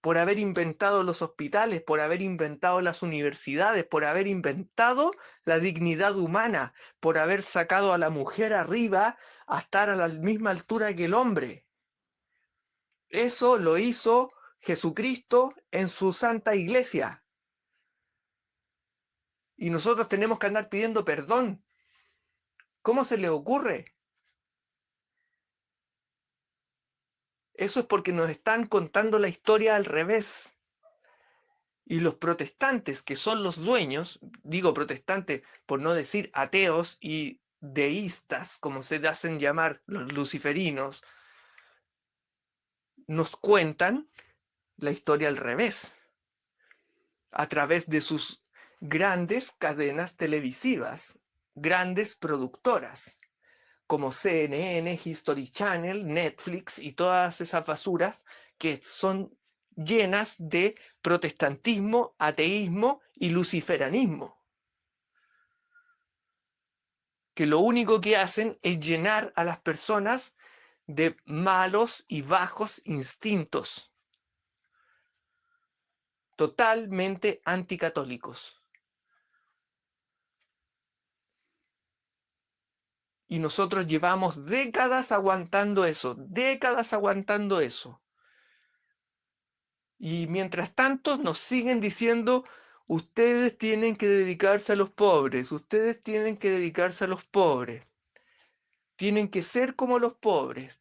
A: por haber inventado los hospitales, por haber inventado las universidades, por haber inventado la dignidad humana, por haber sacado a la mujer arriba a estar a la misma altura que el hombre. Eso lo hizo Jesucristo en su santa iglesia. Y nosotros tenemos que andar pidiendo perdón. ¿Cómo se le ocurre? Eso es porque nos están contando la historia al revés. Y los protestantes, que son los dueños, digo protestantes por no decir ateos y deístas, como se hacen llamar los luciferinos, nos cuentan la historia al revés. a través de sus grandes cadenas televisivas, grandes productoras, como CNN, History Channel, Netflix y todas esas basuras que son llenas de protestantismo, ateísmo y luciferanismo, que lo único que hacen es llenar a las personas de malos y bajos instintos, totalmente anticatólicos. Y nosotros llevamos décadas aguantando eso, décadas aguantando eso. Y mientras tanto nos siguen diciendo, ustedes tienen que dedicarse a los pobres, ustedes tienen que dedicarse a los pobres, tienen que ser como los pobres.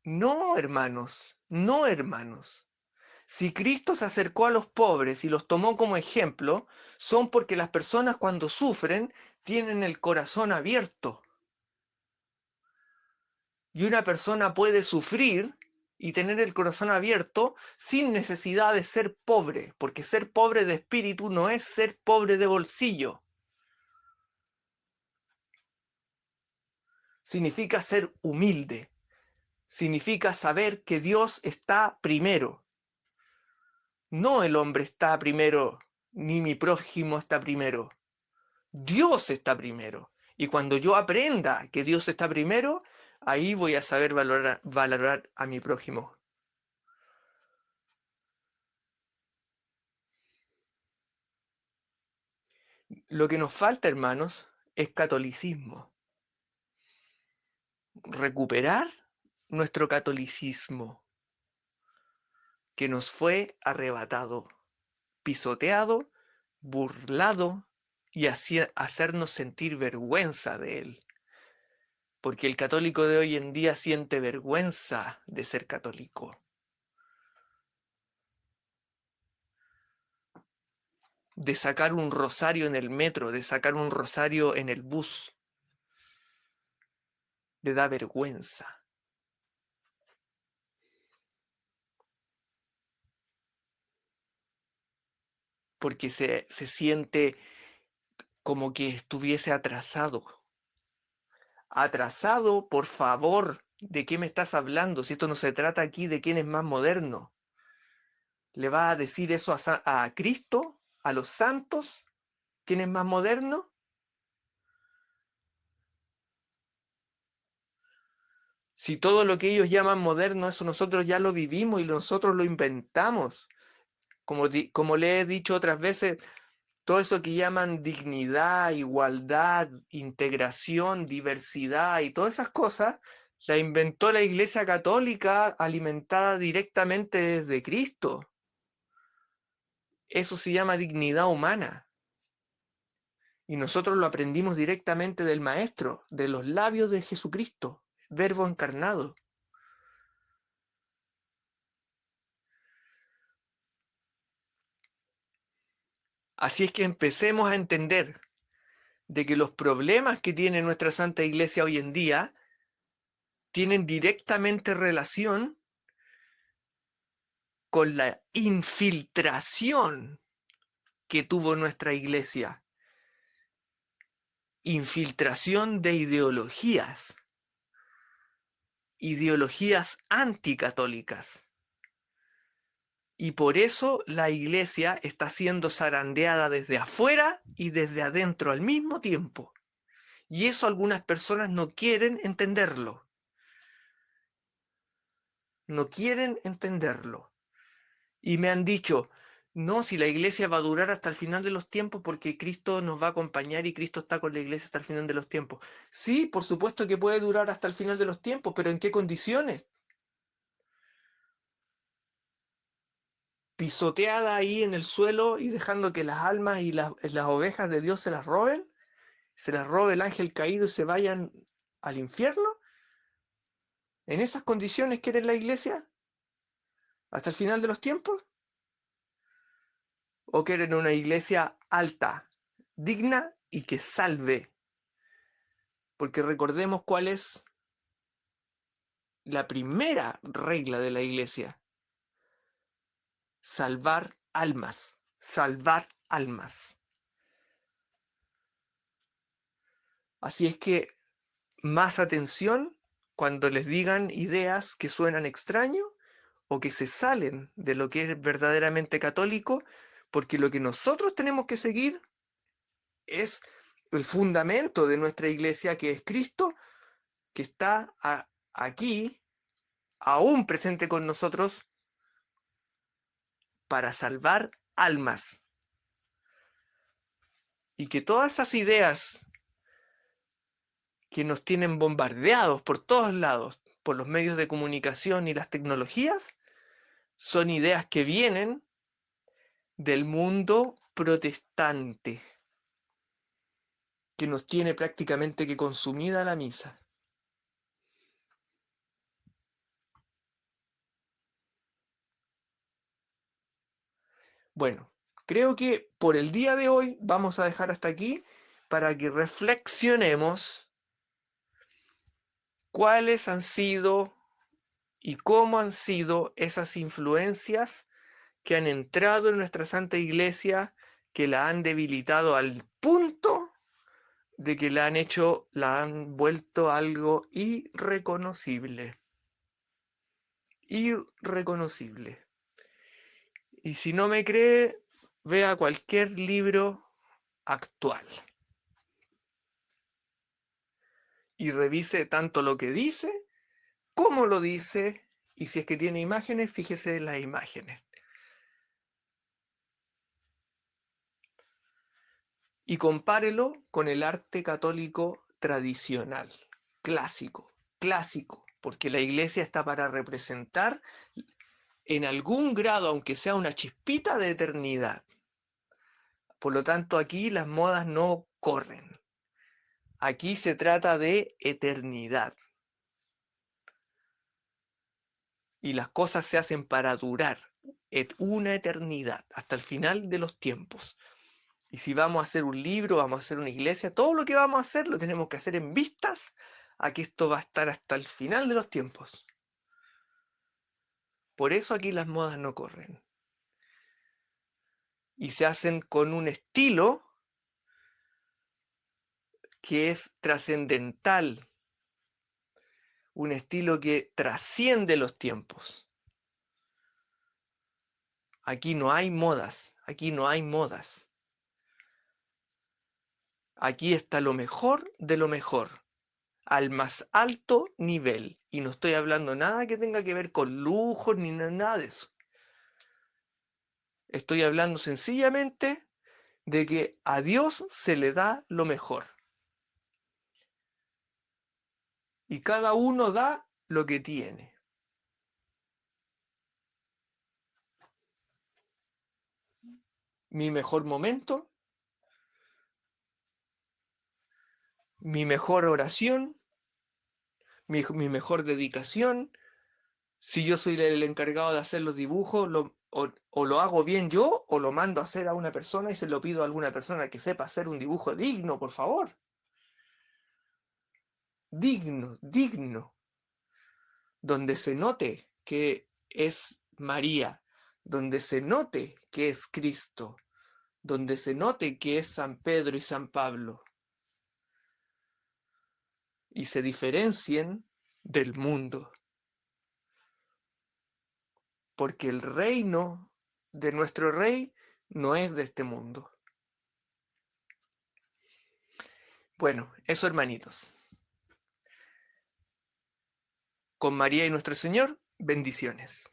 A: No, hermanos, no, hermanos. Si Cristo se acercó a los pobres y los tomó como ejemplo, son porque las personas cuando sufren tienen el corazón abierto. Y una persona puede sufrir y tener el corazón abierto sin necesidad de ser pobre, porque ser pobre de espíritu no es ser pobre de bolsillo. Significa ser humilde, significa saber que Dios está primero. No el hombre está primero, ni mi prójimo está primero. Dios está primero. Y cuando yo aprenda que Dios está primero, ahí voy a saber valorar a mi prójimo. Lo que nos falta, hermanos, es catolicismo. Recuperar nuestro catolicismo que nos fue arrebatado, pisoteado, burlado y hacernos sentir vergüenza de él. Porque el católico de hoy en día siente vergüenza de ser católico. De sacar un rosario en el metro, de sacar un rosario en el bus. Le da vergüenza. Porque se siente como que estuviese atrasado. Atrasado, por favor, ¿de qué me estás hablando? Si esto no se trata aquí de quién es más moderno. ¿Le va a decir eso a Cristo? ¿A los santos? ¿Quién es más moderno? Si todo lo que ellos llaman moderno, eso nosotros ya lo vivimos y nosotros lo inventamos. Como le he dicho otras veces, todo eso que llaman dignidad, igualdad, integración, diversidad y todas esas cosas, la inventó la Iglesia Católica alimentada directamente desde Cristo. Eso se llama dignidad humana. Y nosotros lo aprendimos directamente del Maestro, de los labios de Jesucristo, Verbo encarnado. Así es que empecemos a entender de que los problemas que tiene nuestra Santa Iglesia hoy en día tienen directamente relación con la infiltración que tuvo nuestra Iglesia. Infiltración de ideologías anticatólicas. Y por eso la Iglesia está siendo zarandeada desde afuera y desde adentro al mismo tiempo. Y eso algunas personas no quieren entenderlo. No quieren entenderlo. Y me han dicho, no, si la iglesia va a durar hasta el final de los tiempos porque Cristo nos va a acompañar y Cristo está con la iglesia hasta el final de los tiempos. Sí, por supuesto que puede durar hasta el final de los tiempos, pero ¿en qué condiciones? Pisoteada ahí en el suelo y dejando que las almas y las ovejas de Dios se las robe el ángel caído y se vayan al infierno. ¿En esas condiciones quiere la iglesia hasta el final de los tiempos? ¿O quieren una iglesia alta, digna y que salve? Porque recordemos cuál es la primera regla de la iglesia. salvar almas, salvar almas. Así es que más atención cuando les digan ideas que suenan extraño o que se salen de lo que es verdaderamente católico, porque lo que nosotros tenemos que seguir es el fundamento de nuestra iglesia, que es Cristo, que está aquí, aún presente con nosotros, para salvar almas. Y que todas esas ideas que nos tienen bombardeados por todos lados, por los medios de comunicación y las tecnologías, son ideas que vienen del mundo protestante, que nos tiene prácticamente que consumida la misa. Bueno, creo que por el día de hoy vamos a dejar hasta aquí para que reflexionemos cuáles han sido y cómo han sido esas influencias que han entrado en nuestra Santa Iglesia, que la han debilitado al punto de que la han vuelto algo irreconocible. Irreconocible. Y si no me cree, vea cualquier libro actual y revise tanto lo que dice, como lo dice, y si es que tiene imágenes, fíjese en las imágenes. Y compárelo con el arte católico tradicional, clásico, porque la iglesia está para representar en algún grado, aunque sea una chispita de eternidad. Por lo tanto, aquí las modas no corren. Aquí se trata de eternidad. Y las cosas se hacen para durar una eternidad, hasta el final de los tiempos. Y si vamos a hacer un libro, vamos a hacer una iglesia, todo lo que vamos a hacer lo tenemos que hacer en vistas a que esto va a estar hasta el final de los tiempos. Por eso aquí las modas no corren. Y se hacen con un estilo que es trascendental, un estilo que trasciende los tiempos. Aquí no hay modas, aquí no hay modas. Aquí está lo mejor de lo mejor, al más alto nivel. Y no estoy hablando nada que tenga que ver con lujos ni nada de eso. Estoy hablando sencillamente de que a Dios se le da lo mejor. Y cada uno da lo que tiene. Mi mejor momento, mi mejor oración, mi mejor dedicación. Si yo soy el encargado de hacer los dibujos, o lo hago bien yo, o lo mando a hacer a una persona y se lo pido a alguna persona que sepa hacer un dibujo digno, por favor. Digno, digno. Donde se note que es María, donde se note que es Cristo, donde se note que es San Pedro y San Pablo, y se diferencien del mundo. Porque el reino de nuestro rey no es de este mundo. Bueno, eso, hermanitos. Con María y nuestro Señor, bendiciones.